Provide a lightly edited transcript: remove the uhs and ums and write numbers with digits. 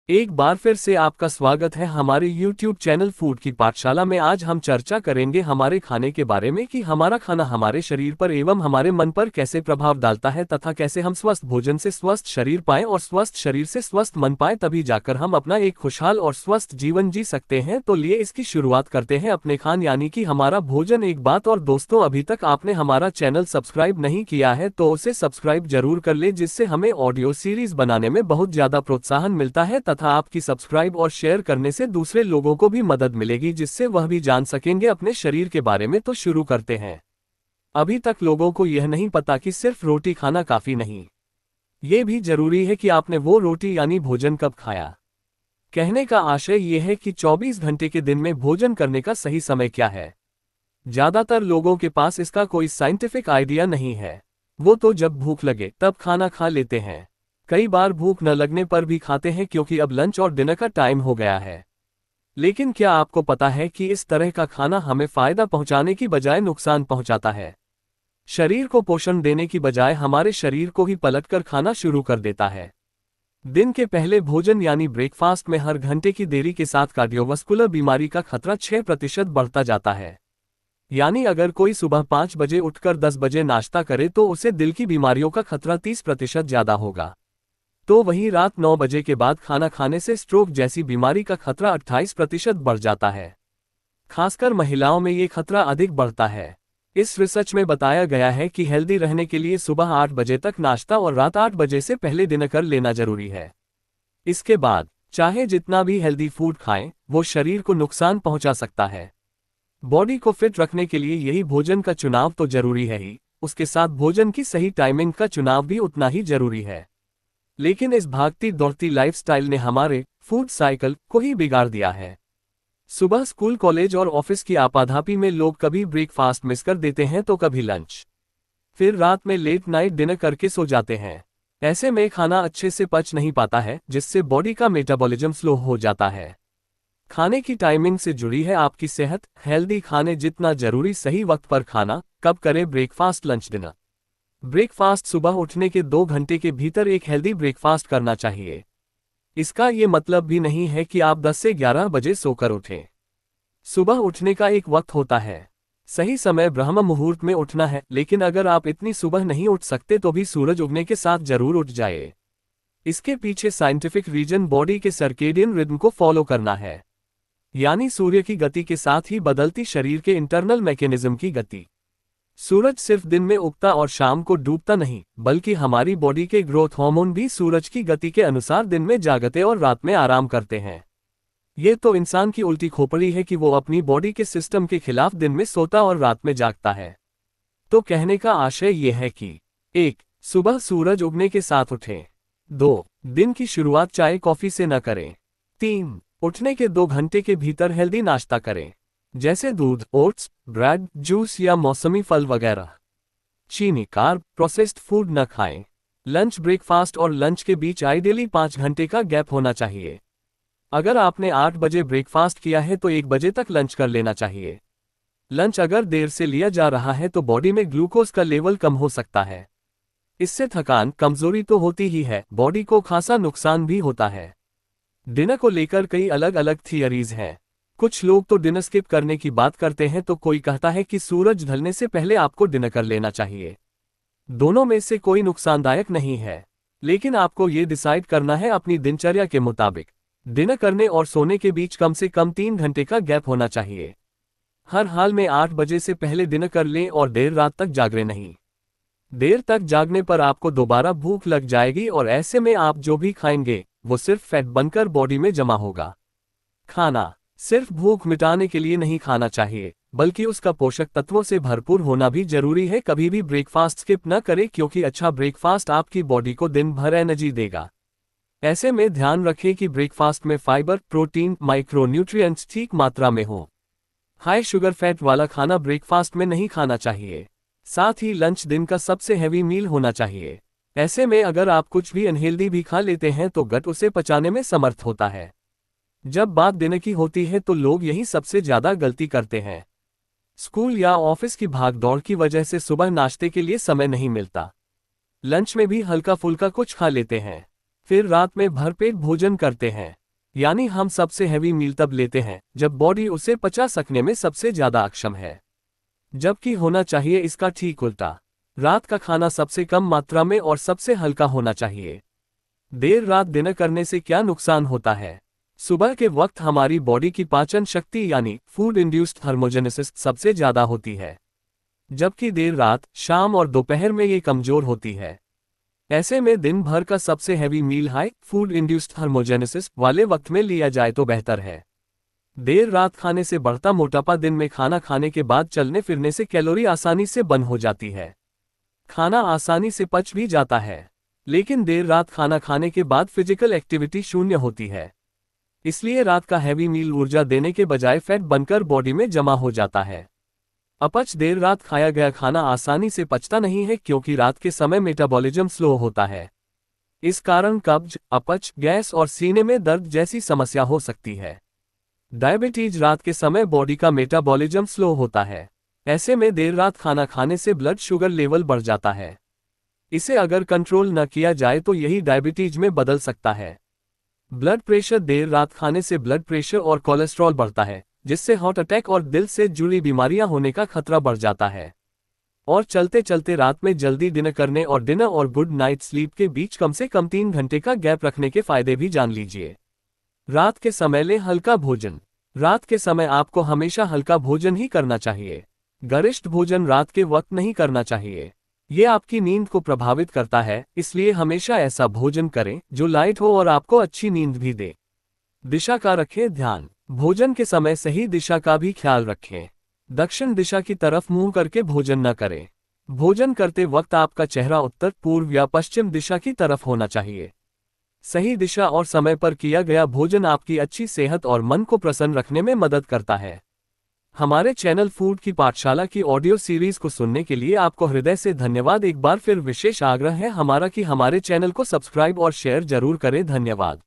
एक बार फिर से आपका स्वागत है हमारे YouTube चैनल फूड की पाठशाला में। आज हम चर्चा करेंगे हमारे खाने के बारे में कि हमारा खाना हमारे शरीर पर एवं हमारे मन पर कैसे प्रभाव डालता है तथा कैसे हम स्वस्थ भोजन से स्वस्थ शरीर पाएं और स्वस्थ शरीर से स्वस्थ मन पाएं, तभी जाकर हम अपना एक खुशहाल और स्वस्थ जीवन जी सकते हैं। तो लिए इसकी शुरुआत करते हैं अपने खान यानी कि हमारा भोजन। एक बात और दोस्तों, अभी तक आपने हमारा चैनल सब्सक्राइब नहीं किया है तो उसे सब्सक्राइब जरूर कर ले, जिससे हमें ऑडियो सीरीज बनाने में बहुत ज्यादा प्रोत्साहन मिलता है तथा आपकी सब्सक्राइब और शेयर करने से दूसरे लोगों को भी मदद मिलेगी, जिससे वह भी जान सकेंगे अपने शरीर के बारे में। तो शुरू करते हैं। अभी तक लोगों को यह नहीं पता कि सिर्फ रोटी खाना काफी नहीं, ये भी जरूरी है कि आपने वो रोटी यानी भोजन कब खाया। कहने का आशय यह है कि 24 घंटे के दिन में भोजन करने का सही समय क्या है। ज्यादातर लोगों के पास इसका कोई साइंटिफिक आइडिया नहीं है। वो तो जब भूख लगे तब खाना खा लेते हैं। कई बार भूख न लगने पर भी खाते हैं क्योंकि अब लंच और डिनर का टाइम हो गया है। लेकिन क्या आपको पता है कि इस तरह का खाना हमें फायदा पहुंचाने की बजाय नुकसान पहुंचाता है। शरीर को पोषण देने की बजाय हमारे शरीर को ही पलटकर खाना शुरू कर देता है। दिन के पहले भोजन यानी ब्रेकफास्ट में हर घंटे की देरी के साथ कार्डियोवास्कुलर बीमारी का खतरा 6% बढ़ता जाता है। यानी अगर कोई सुबह 5 बजे उठकर 10 बजे नाश्ता करे तो उसे दिल की बीमारियों का खतरा 30% ज्यादा होगा। तो वहीं रात 9 बजे के बाद खाना खाने से स्ट्रोक जैसी बीमारी का खतरा 28% बढ़ जाता है। खासकर महिलाओं में ये खतरा अधिक बढ़ता है। इस रिसर्च में बताया गया है कि हेल्दी रहने के लिए सुबह 8 बजे तक नाश्ता और रात 8 बजे से पहले डिनर कर लेना जरूरी है। इसके बाद चाहे जितना भी हेल्दी फूड खाएं, वो शरीर को नुकसान पहुंचा सकता है। बॉडी को फिट रखने के लिए यही भोजन का चुनाव तो जरूरी है ही, उसके साथ भोजन की सही टाइमिंग का चुनाव भी उतना ही जरूरी है। लेकिन इस भागती दौड़ती लाइफस्टाइल ने हमारे फूड साइकिल को ही बिगाड़ दिया है। सुबह स्कूल, कॉलेज और ऑफिस की आपाधापी में लोग कभी ब्रेकफास्ट मिस कर देते हैं तो कभी लंच, फिर रात में लेट नाइट डिनर करके सो जाते हैं। ऐसे में खाना अच्छे से पच नहीं पाता है, जिससे बॉडी का मेटाबॉलिज्म स्लो हो जाता है। खाने की टाइमिंग से जुड़ी है आपकी सेहत। हेल्दी खाने जितना जरूरी सही वक्त पर खाना। कब करें ब्रेकफास्ट, लंच, डिनर। ब्रेकफास्ट सुबह उठने के 2 घंटे के भीतर एक हेल्दी ब्रेकफास्ट करना चाहिए। इसका ये मतलब भी नहीं है कि आप 10 से 11 बजे सोकर उठें। सुबह उठने का एक वक्त होता है। सही समय ब्रह्म मुहूर्त में उठना है, लेकिन अगर आप इतनी सुबह नहीं उठ सकते तो भी सूरज उगने के साथ जरूर उठ जाए। इसके पीछे साइंटिफिक रीजन बॉडी के सर्केडियन रिदम को फॉलो करना है, यानी सूर्य की गति के साथ ही बदलती शरीर के इंटरनल मैकेनिज्म की गति। सूरज सिर्फ दिन में उगता और शाम को डूबता नहीं, बल्कि हमारी बॉडी के ग्रोथ हार्मोन भी सूरज की गति के अनुसार दिन में जागते और रात में आराम करते हैं। ये तो इंसान की उल्टी खोपड़ी है कि वो अपनी बॉडी के सिस्टम के खिलाफ दिन में सोता और रात में जागता है। तो कहने का आशय ये है कि 1. सुबह सूरज उगने के साथ उठें। 2. दिन की शुरुआत चाय कॉफी से न करें। 3. उठने के 2 घंटे के भीतर हेल्दी नाश्ता करें, जैसे दूध, ओट्स, ब्रेड, जूस या मौसमी फल वगैरह। चीनी, कार्ब, प्रोसेस्ड फूड न खाएं। लंच, ब्रेकफास्ट और लंच के बीच आइडियली 5 घंटे का गैप होना चाहिए। अगर आपने 8 बजे ब्रेकफास्ट किया है तो 1 बजे तक लंच कर लेना चाहिए। लंच अगर देर से लिया जा रहा है तो बॉडी में ग्लूकोज का लेवल कम हो सकता है। इससे थकान, कमजोरी तो होती ही है, बॉडी को खासा नुकसान भी होता है। डिनर को लेकर कई अलग अलग थियरीज हैं। कुछ लोग तो डिनर स्किप करने की बात करते हैं तो कोई कहता है कि सूरज ढलने से पहले आपको डिनर कर लेना चाहिए। दोनों में से कोई नुकसानदायक नहीं है, लेकिन आपको ये डिसाइड करना है अपनी दिनचर्या के मुताबिक। डिनर करने और सोने के बीच कम से कम 3 घंटे का गैप होना चाहिए। हर हाल में 8 बजे से पहले डिनर कर लें और देर रात तक जागरें नहीं। देर तक जागने पर आपको दोबारा भूख लग जाएगी और ऐसे में आप जो भी खाएंगे वो सिर्फ फैट बनकर बॉडी में जमा होगा। खाना सिर्फ भूख मिटाने के लिए नहीं खाना चाहिए, बल्कि उसका पोषक तत्वों से भरपूर होना भी जरूरी है। कभी भी ब्रेकफास्ट स्किप न करें, क्योंकि अच्छा ब्रेकफास्ट आपकी बॉडी को दिन भर एनर्जी देगा। ऐसे में ध्यान रखें कि ब्रेकफास्ट में फाइबर, प्रोटीन, माइक्रोन्यूट्रिएंट्स ठीक मात्रा में हो। हाई शुगर फैट वाला खाना ब्रेकफास्ट में नहीं खाना चाहिए। साथ ही लंच दिन का सबसे हैवी मील होना चाहिए। ऐसे में अगर आप कुछ भी अनहेल्दी भी खा लेते हैं तो गट उसे पचाने में समर्थ होता है। जब बात डिनर की होती है तो लोग यही सबसे ज्यादा गलती करते हैं। स्कूल या ऑफिस की भागदौड़ की वजह से सुबह नाश्ते के लिए समय नहीं मिलता। लंच में भी हल्का फुल्का कुछ खा लेते हैं, फिर रात में भरपेट भोजन करते हैं, यानी हम सबसे हैवी मील तब लेते हैं जब बॉडी उसे पचा सकने में सबसे ज्यादा अक्षम है, जबकि होना चाहिए इसका ठीक उल्टा। रात का खाना सबसे कम मात्रा में और सबसे हल्का होना चाहिए। देर रात डिनर करने से क्या नुकसान होता है? सुबह के वक्त हमारी बॉडी की पाचन शक्ति यानी फूड इंड्यूस्ड थर्मोजेनेसिस सबसे ज्यादा होती है, जबकि देर रात, शाम और दोपहर में ये कमजोर होती है। ऐसे में दिन भर का सबसे हैवी मील हाई फूड इंड्यूस्ड थर्मोजेनेसिस वाले वक्त में लिया जाए तो बेहतर है। देर रात खाने से बढ़ता मोटापा दिन में खाना खाने के बाद चलने फिरने से कैलोरी आसानी से बर्न हो जाती है। खाना आसानी से पच भी जाता है, लेकिन देर रात खाना खाने के बाद फिजिकल एक्टिविटी शून्य होती है। इसलिए रात का हैवी मील ऊर्जा देने के बजाय फैट बनकर बॉडी में जमा हो जाता है। अपच देर रात खाया गया खाना आसानी से पचता नहीं है क्योंकि रात के समय मेटाबॉलिज्म स्लो होता है। इस कारण कब्ज, अपच, गैस और सीने में दर्द जैसी समस्या हो सकती है। डायबिटीज रात के समय बॉडी का मेटाबॉलिज्म स्लो होता है। ऐसे में देर रात खाना खाने से ब्लड शुगर लेवल बढ़ जाता है। इसे अगर कंट्रोल न किया जाए तो यही डायबिटीज में बदल सकता है। ब्लड प्रेशर देर रात खाने से ब्लड प्रेशर और कोलेस्ट्रॉल बढ़ता है, जिससे हार्ट अटैक और दिल से जुड़ी बीमारियां होने का खतरा बढ़ जाता है। और चलते चलते रात में जल्दी डिनर करने और डिनर और गुड नाइट स्लीप के बीच कम से कम 3 घंटे का गैप रखने के फायदे भी जान लीजिए। रात के समय लें हल्का भोजन। रात के समय आपको हमेशा हल्का भोजन ही करना चाहिए। गरिष्ठ भोजन रात के वक्त नहीं करना चाहिए। ये आपकी नींद को प्रभावित करता है, इसलिए हमेशा ऐसा भोजन करें जो लाइट हो और आपको अच्छी नींद भी दे। दिशा का रखें ध्यान। भोजन के समय सही दिशा का भी ख्याल रखें। दक्षिण दिशा की तरफ मुंह करके भोजन न करें। भोजन करते वक्त आपका चेहरा उत्तर, पूर्व या पश्चिम दिशा की तरफ होना चाहिए। सही दिशा और समय पर किया गया भोजन आपकी अच्छी सेहत और मन को प्रसन्न रखने में मदद करता है। हमारे चैनल फूड की पाठशाला की ऑडियो सीरीज को सुनने के लिए आपको हृदय से धन्यवाद। एक बार फिर विशेष आग्रह है हमारा कि हमारे चैनल को सब्सक्राइब और शेयर जरूर करें। धन्यवाद।